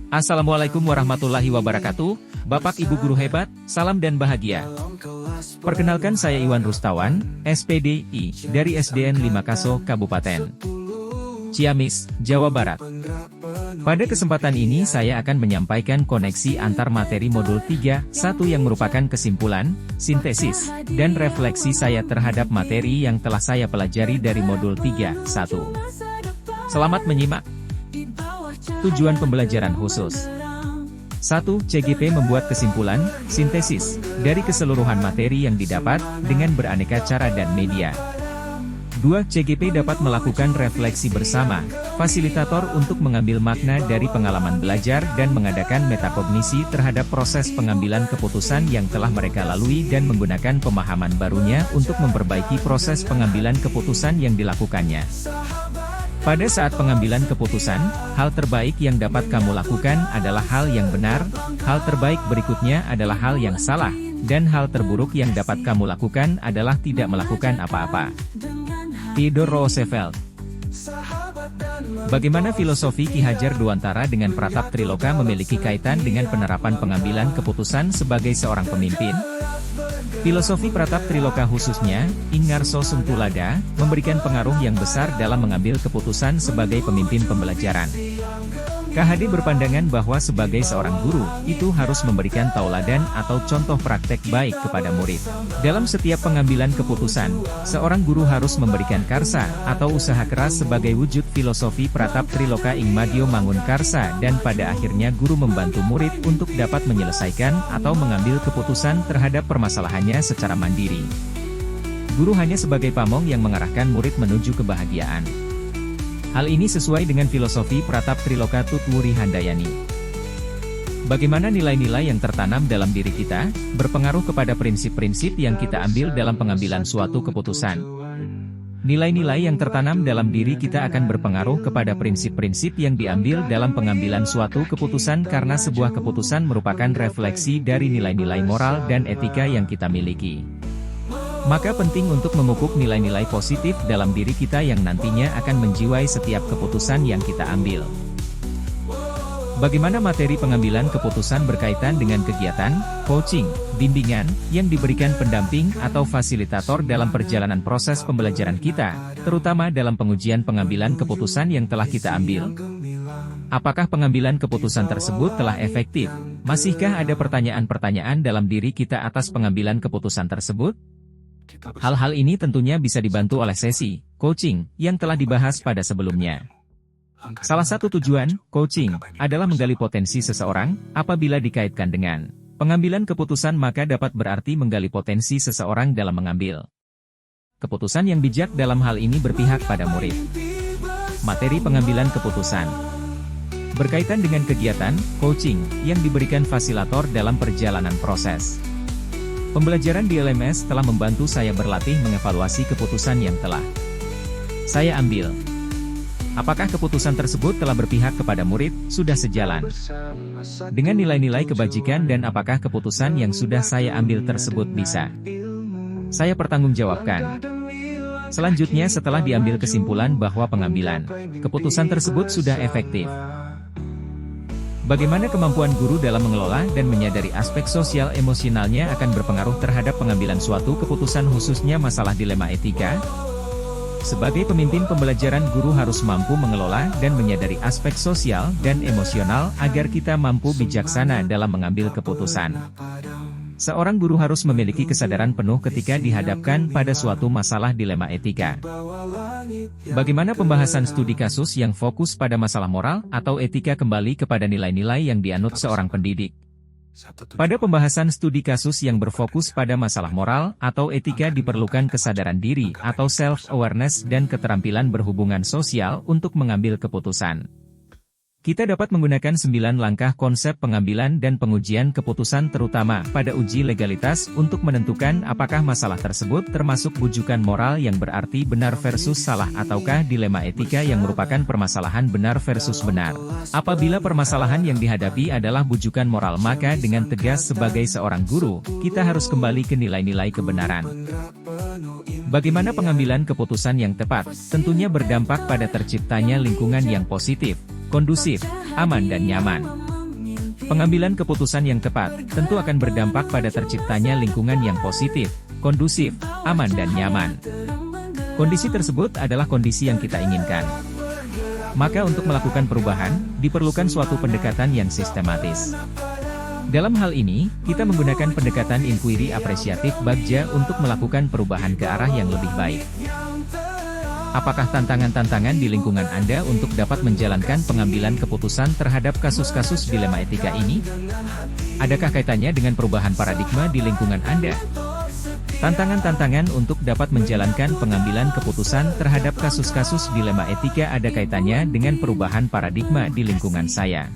Assalamualaikum warahmatullahi wabarakatuh, Bapak Ibu Guru hebat, salam dan bahagia. Perkenalkan saya Iwan Rustawan, SPDI, dari SDN 5 Kaso, Kabupaten Ciamis, Jawa Barat. Pada kesempatan ini saya akan menyampaikan koneksi antar materi modul 3.1 yang merupakan kesimpulan, sintesis, dan refleksi saya terhadap materi yang telah saya pelajari dari modul 3.1. Selamat menyimak. Tujuan pembelajaran khusus 1. CGP membuat kesimpulan, sintesis, dari keseluruhan materi yang didapat, dengan beraneka cara dan media. 2. CGP dapat melakukan refleksi bersama, fasilitator untuk mengambil makna dari pengalaman belajar dan mengadakan metakognisi terhadap proses pengambilan keputusan yang telah mereka lalui dan menggunakan pemahaman barunya untuk memperbaiki proses pengambilan keputusan yang dilakukannya. Pada saat pengambilan keputusan, hal terbaik yang dapat kamu lakukan adalah hal yang benar, hal terbaik berikutnya adalah hal yang salah, dan hal terburuk yang dapat kamu lakukan adalah tidak melakukan apa-apa. Theodore Roosevelt. Bagaimana filosofi Ki Hajar Dewantara dengan Pratap Triloka memiliki kaitan dengan penerapan pengambilan keputusan sebagai seorang pemimpin? Filosofi Pratap Triloka khususnya, Ingarso Suntulada, memberikan pengaruh yang besar dalam mengambil keputusan sebagai pemimpin pembelajaran. KHD berpandangan bahwa sebagai seorang guru, itu harus memberikan tauladan atau contoh praktek baik kepada murid. Dalam setiap pengambilan keputusan, seorang guru harus memberikan karsa, atau usaha keras sebagai wujud filosofi Pratap Triloka ing Madyo Mangun Karsa dan pada akhirnya guru membantu murid untuk dapat menyelesaikan atau mengambil keputusan terhadap permasalahannya secara mandiri. Guru hanya sebagai pamong yang mengarahkan murid menuju kebahagiaan. Hal ini sesuai dengan filosofi Pratap Triloka Tutwuri Handayani. Bagaimana nilai-nilai yang tertanam dalam diri kita, berpengaruh kepada prinsip-prinsip yang kita ambil dalam pengambilan suatu keputusan. Nilai-nilai yang tertanam dalam diri kita akan berpengaruh kepada prinsip-prinsip yang diambil dalam pengambilan suatu keputusan karena sebuah keputusan merupakan refleksi dari nilai-nilai moral dan etika yang kita miliki. Maka penting untuk memupuk nilai-nilai positif dalam diri kita yang nantinya akan menjiwai setiap keputusan yang kita ambil. Bagaimana materi pengambilan keputusan berkaitan dengan kegiatan, coaching, bimbingan, yang diberikan pendamping atau fasilitator dalam perjalanan proses pembelajaran kita, terutama dalam pengujian pengambilan keputusan yang telah kita ambil. Apakah pengambilan keputusan tersebut telah efektif? Masihkah ada pertanyaan-pertanyaan dalam diri kita atas pengambilan keputusan tersebut? Hal-hal ini tentunya bisa dibantu oleh sesi coaching yang telah dibahas pada sebelumnya. Salah satu tujuan coaching adalah menggali potensi seseorang. Apabila dikaitkan dengan pengambilan keputusan, maka dapat berarti menggali potensi seseorang dalam mengambil keputusan yang bijak. Dalam hal ini berpihak pada murid. Materi pengambilan keputusan berkaitan dengan kegiatan coaching yang diberikan fasilitator dalam perjalanan proses pembelajaran di LMS telah membantu saya berlatih mengevaluasi keputusan yang telah saya ambil. Apakah keputusan tersebut telah berpihak kepada murid, sudah sejalan dengan nilai-nilai kebajikan, dan apakah keputusan yang sudah saya ambil tersebut bisa saya pertanggungjawabkan. Selanjutnya, setelah diambil kesimpulan bahwa pengambilan keputusan tersebut sudah efektif, bagaimana kemampuan guru dalam mengelola dan menyadari aspek sosial emosionalnya akan berpengaruh terhadap pengambilan suatu keputusan, khususnya masalah dilema etika? Sebagai pemimpin pembelajaran, guru harus mampu mengelola dan menyadari aspek sosial dan emosional agar kita mampu bijaksana dalam mengambil keputusan. Seorang guru harus memiliki kesadaran penuh ketika dihadapkan pada suatu masalah dilema etika. Bagaimana pembahasan studi kasus yang fokus pada masalah moral atau etika kembali kepada nilai-nilai yang dianut seorang pendidik? Pada pembahasan studi kasus yang berfokus pada masalah moral atau etika diperlukan kesadaran diri atau self-awareness dan keterampilan berhubungan sosial untuk mengambil keputusan. Kita dapat menggunakan 9 langkah konsep pengambilan dan pengujian keputusan terutama pada uji legalitas untuk menentukan apakah masalah tersebut termasuk bujukan moral yang berarti benar versus salah ataukah dilema etika yang merupakan permasalahan benar versus benar. Apabila permasalahan yang dihadapi adalah bujukan moral, maka dengan tegas sebagai seorang guru, kita harus kembali ke nilai-nilai kebenaran. Bagaimana pengambilan keputusan yang tepat? Tentunya berdampak pada terciptanya lingkungan yang positif, kondusif, aman dan nyaman. Pengambilan keputusan yang tepat, tentu akan berdampak pada terciptanya lingkungan yang positif, kondusif, aman dan nyaman. Kondisi tersebut adalah kondisi yang kita inginkan. Maka untuk melakukan perubahan, diperlukan suatu pendekatan yang sistematis. Dalam hal ini, kita menggunakan pendekatan inquiry apresiatif Bagja untuk melakukan perubahan ke arah yang lebih baik. Apakah tantangan-tantangan di lingkungan Anda untuk dapat menjalankan pengambilan keputusan terhadap kasus-kasus dilema etika ini? Adakah kaitannya dengan perubahan paradigma di lingkungan Anda? Tantangan-tantangan untuk dapat menjalankan pengambilan keputusan terhadap kasus-kasus dilema etika ada kaitannya dengan perubahan paradigma di lingkungan saya.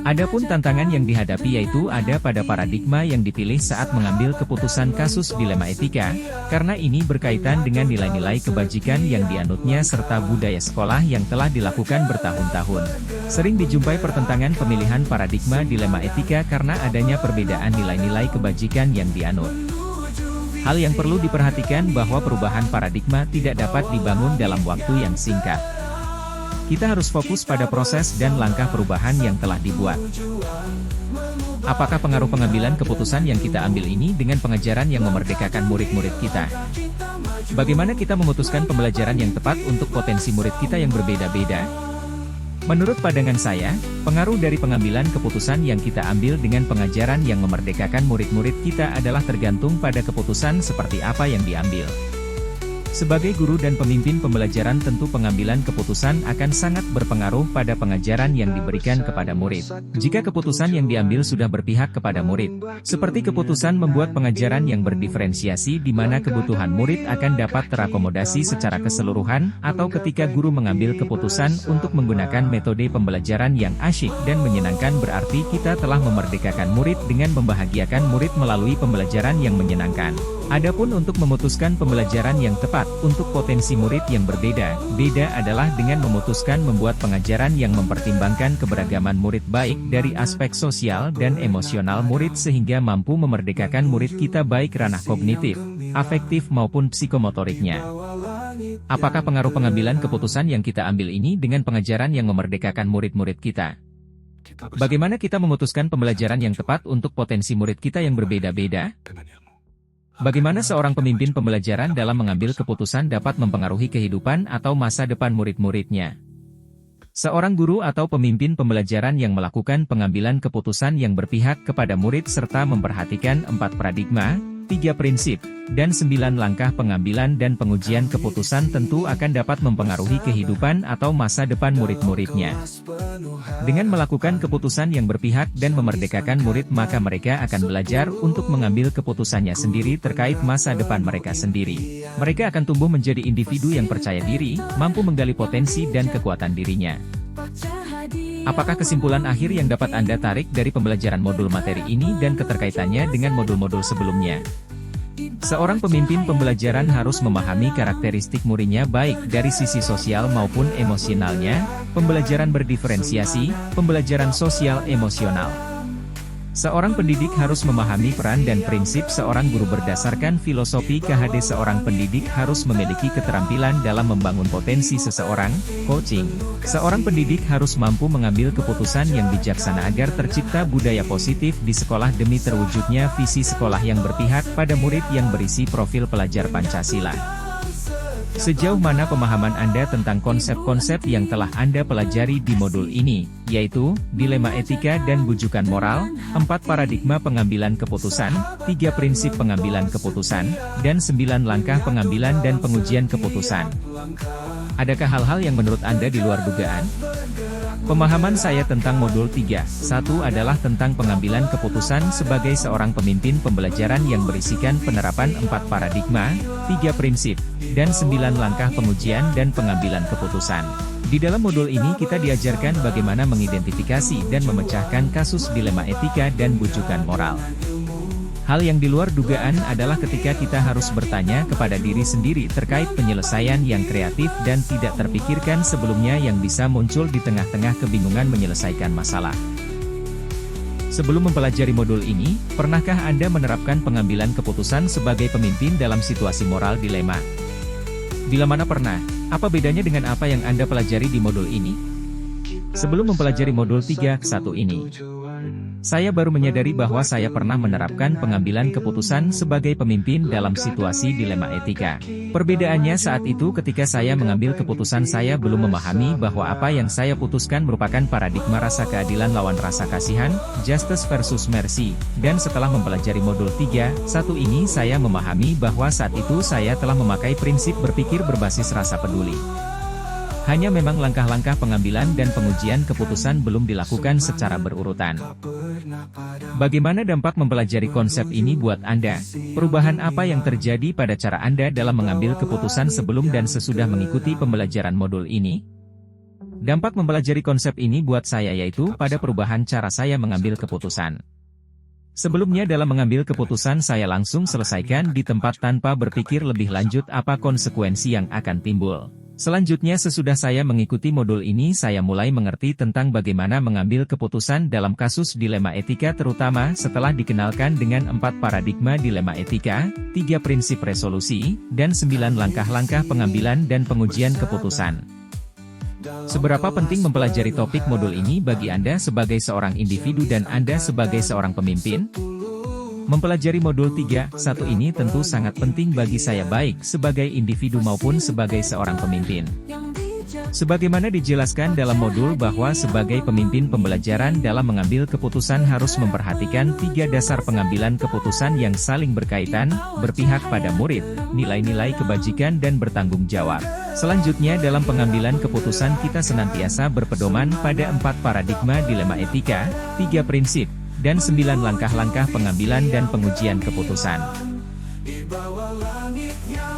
Adapun tantangan yang dihadapi yaitu ada pada paradigma yang dipilih saat mengambil keputusan kasus dilema etika, karena ini berkaitan dengan nilai-nilai kebajikan yang dianutnya serta budaya sekolah yang telah dilakukan bertahun-tahun. Sering dijumpai pertentangan pemilihan paradigma dilema etika karena adanya perbedaan nilai-nilai kebajikan yang dianut. Hal yang perlu diperhatikan bahwa perubahan paradigma tidak dapat dibangun dalam waktu yang singkat. Kita harus fokus pada proses dan langkah perubahan yang telah dibuat. Apakah pengaruh pengambilan keputusan yang kita ambil ini dengan pengajaran yang memerdekakan murid-murid kita? Bagaimana kita memutuskan pembelajaran yang tepat untuk potensi murid kita yang berbeda-beda? Menurut pandangan saya, pengaruh dari pengambilan keputusan yang kita ambil dengan pengajaran yang memerdekakan murid-murid kita adalah tergantung pada keputusan seperti apa yang diambil. Sebagai guru dan pemimpin pembelajaran tentu pengambilan keputusan akan sangat berpengaruh pada pengajaran yang diberikan kepada murid. Jika keputusan yang diambil sudah berpihak kepada murid, seperti keputusan membuat pengajaran yang berdiferensiasi di mana kebutuhan murid akan dapat terakomodasi secara keseluruhan, atau ketika guru mengambil keputusan untuk menggunakan metode pembelajaran yang asyik dan menyenangkan berarti kita telah memerdekakan murid dengan membahagiakan murid melalui pembelajaran yang menyenangkan. Adapun untuk memutuskan pembelajaran yang tepat untuk potensi murid yang berbeda-beda adalah dengan memutuskan membuat pengajaran yang mempertimbangkan keberagaman murid baik dari aspek sosial dan emosional murid sehingga mampu memerdekakan murid kita baik ranah kognitif, afektif maupun psikomotoriknya. Apakah pengaruh pengambilan keputusan yang kita ambil ini dengan pengajaran yang memerdekakan murid-murid kita? Bagaimana kita memutuskan pembelajaran yang tepat untuk potensi murid kita yang berbeda-beda? Bagaimana seorang pemimpin pembelajaran dalam mengambil keputusan dapat mempengaruhi kehidupan atau masa depan murid-muridnya? Seorang guru atau pemimpin pembelajaran yang melakukan pengambilan keputusan yang berpihak kepada murid serta memperhatikan 4 paradigma, 3 prinsip, dan 9 langkah pengambilan dan pengujian keputusan tentu akan dapat mempengaruhi kehidupan atau masa depan murid-muridnya. Dengan melakukan keputusan yang berpihak dan memerdekakan murid maka mereka akan belajar untuk mengambil keputusannya sendiri terkait masa depan mereka sendiri. Mereka akan tumbuh menjadi individu yang percaya diri, mampu menggali potensi dan kekuatan dirinya. Apakah kesimpulan akhir yang dapat Anda tarik dari pembelajaran modul materi ini dan keterkaitannya dengan modul-modul sebelumnya? Seorang pemimpin pembelajaran harus memahami karakteristik muridnya baik dari sisi sosial maupun emosionalnya, pembelajaran berdiferensiasi, pembelajaran sosial emosional. Seorang pendidik harus memahami peran dan prinsip seorang guru berdasarkan filosofi KHD. Seorang pendidik harus memiliki keterampilan dalam membangun potensi seseorang, coaching. Seorang pendidik harus mampu mengambil keputusan yang bijaksana agar tercipta budaya positif di sekolah demi terwujudnya visi sekolah yang berpihak pada murid yang berisi profil pelajar Pancasila. Sejauh mana pemahaman Anda tentang konsep-konsep yang telah Anda pelajari di modul ini, yaitu, dilema etika dan bujukan moral, 4 paradigma pengambilan keputusan, 3 prinsip pengambilan keputusan, dan 9 langkah pengambilan dan pengujian keputusan. Adakah hal-hal yang menurut Anda di luar dugaan? Pemahaman saya tentang modul 3.1 adalah tentang pengambilan keputusan sebagai seorang pemimpin pembelajaran yang berisikan penerapan 4 paradigma, 3 prinsip, dan 9 langkah pengujian dan pengambilan keputusan. Di dalam modul ini kita diajarkan bagaimana mengidentifikasi dan memecahkan kasus dilema etika dan bujukan moral. Hal yang di luar dugaan adalah ketika kita harus bertanya kepada diri sendiri terkait penyelesaian yang kreatif dan tidak terpikirkan sebelumnya yang bisa muncul di tengah-tengah kebingungan menyelesaikan masalah. Sebelum mempelajari modul ini, pernahkah Anda menerapkan pengambilan keputusan sebagai pemimpin dalam situasi moral dilema? Bila mana pernah, apa bedanya dengan apa yang Anda pelajari di modul ini? Sebelum mempelajari modul 3.1 ini, Saya baru menyadari bahwa saya pernah menerapkan pengambilan keputusan sebagai pemimpin dalam situasi dilema etika. Perbedaannya saat itu ketika saya mengambil keputusan saya belum memahami bahwa apa yang saya putuskan merupakan paradigma rasa keadilan lawan rasa kasihan, justice versus mercy, dan setelah mempelajari modul 3.1 ini saya memahami bahwa saat itu saya telah memakai prinsip berpikir berbasis rasa peduli. Hanya memang langkah-langkah pengambilan dan pengujian keputusan belum dilakukan secara berurutan. Bagaimana dampak mempelajari konsep ini buat Anda? Perubahan apa yang terjadi pada cara Anda dalam mengambil keputusan sebelum dan sesudah mengikuti pembelajaran modul ini? Dampak mempelajari konsep ini buat saya yaitu pada perubahan cara saya mengambil keputusan. Sebelumnya dalam mengambil keputusan saya langsung selesaikan di tempat tanpa berpikir lebih lanjut apa konsekuensi yang akan timbul. Selanjutnya sesudah saya mengikuti modul ini saya mulai mengerti tentang bagaimana mengambil keputusan dalam kasus dilema etika terutama setelah dikenalkan dengan 4 paradigma dilema etika, 3 prinsip resolusi, dan 9 langkah-langkah pengambilan dan pengujian keputusan. Seberapa penting mempelajari topik modul ini bagi Anda sebagai seorang individu dan Anda sebagai seorang pemimpin? Mempelajari modul 3.1 ini tentu sangat penting bagi saya baik sebagai individu maupun sebagai seorang pemimpin. Sebagaimana dijelaskan dalam modul bahwa sebagai pemimpin pembelajaran dalam mengambil keputusan harus memperhatikan 3 dasar pengambilan keputusan yang saling berkaitan, berpihak pada murid, nilai-nilai kebajikan dan bertanggung jawab. Selanjutnya dalam pengambilan keputusan kita senantiasa berpedoman pada 4 paradigma dilema etika, 3 prinsip, dan 9 langkah-langkah pengambilan dan pengujian keputusan. Di bawah langit yang